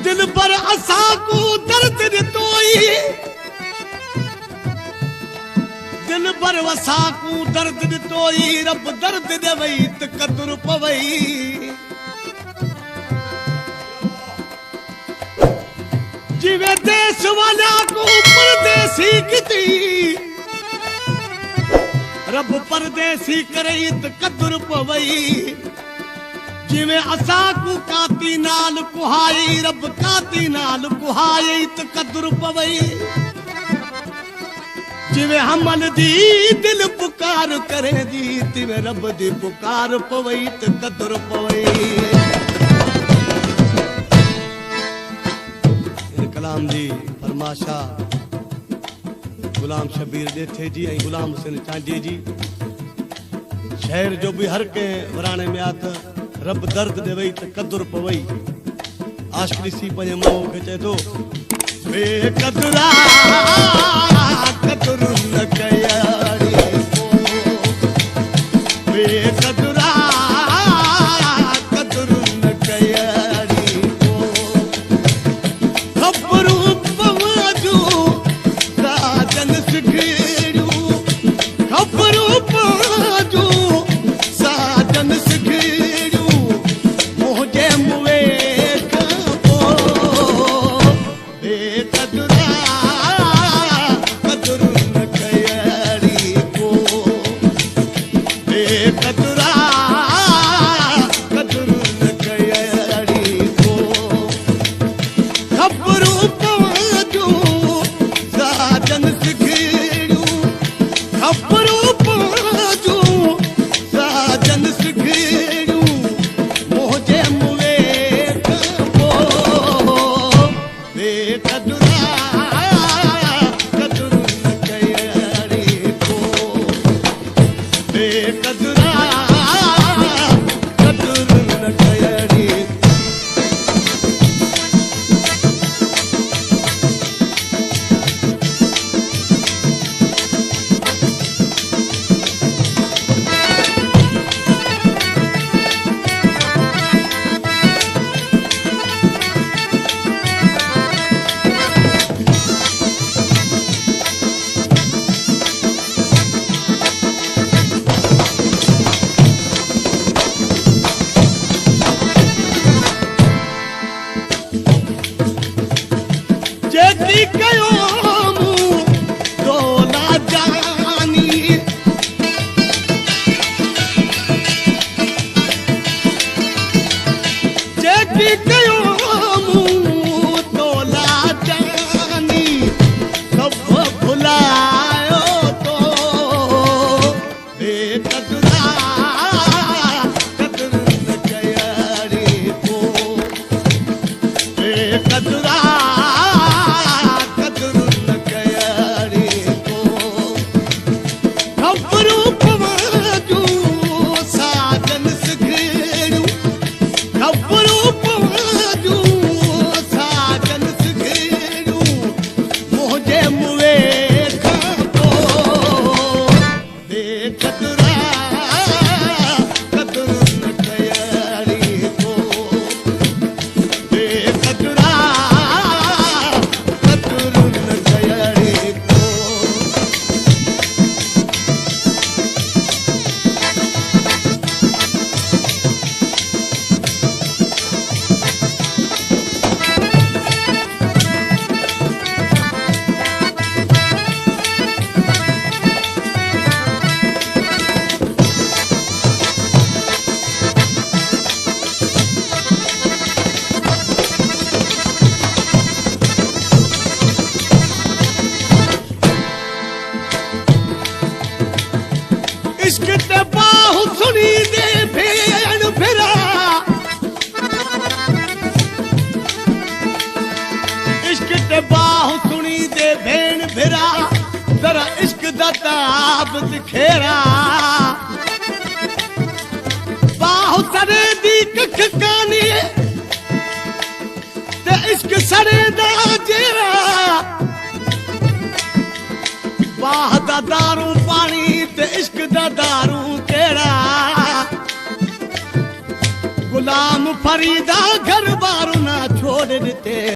दिल पर असां को दर्द ॾितोई दिल पर असां को दर्द ॾितोई रब दर्द ॾेवई त क़दुर पवई जिवे देश वाला को परदेसी किती रब परदेसी करई त क़दुर पवई जिवे असां को काती नाल कुहाई रब काती नाल कुहाई त क़दुर पवई जिवे हमल दी दिल पुकार करे दी तिवे रब दी पुकार पवई त क़दुर पवई कलाम जी फरमाशा गुलाम शबीर देथे जी ऐं गुलाम हुसैन चांडी जी शहर जो भी हर के वराणे में आ त रब दर्द देवई त क़दुर पवई आशिक ॾिसी पंहिंजे मोह खे चए थो बेक़दुरा क़दुर न कयाड़ी बेक़दुरा क़दुर न कयाड़ी ख़बरूं पवजूं साजन सिखड़ियूं ख़बरूं पवजूं साजन सिखड़ियूं मुंहिंजे मुए खां पोइ बेक़दुरा क़दुर न कयाड़ी को बेक़दुरा क़दुर न कयाड़ी को ख़बरूं पवजूं साजन सिखड़ियूं ख़बरूं पवजूं साजन सिखड़ियूं मुंहिंजे मुए खां पोइ बेक़दुरा क़दुर न कयाड़ी को बेक़दुरा क़दुर न कयाड़ी जेकी कयो मूं दोला जानी जेकी कयो मूं दोला जानी सब भुलायो तो बेक़दुरा क़दुर न कयाड़ी को बेक़दुरा क़दुर न कयाड़ी को ख़बरूं पवजूं साजन सिखड़ियूं ख़बरूं पवजूं साजन सिखड़ियूं मुंहिंजे मुए खां पोइ बेक़दुरा क़दुर न कयाड़ी को बेक़दुरा क़दुर न कयाड़ी को इश्क ते बाहु सुनी दे भेण फिरा इश्क ते बाहु सुनी दे भेण फिरा जरा इश्क दा ताब दिखेरा बाहु सड़े दी कख कानी ते इश्क सड़े दा जेरा बाह दा दारू पानी ते इश्क दा दारू केड़ा गुलाम फरीदा घर बारू ना छो छोड़ ॾिते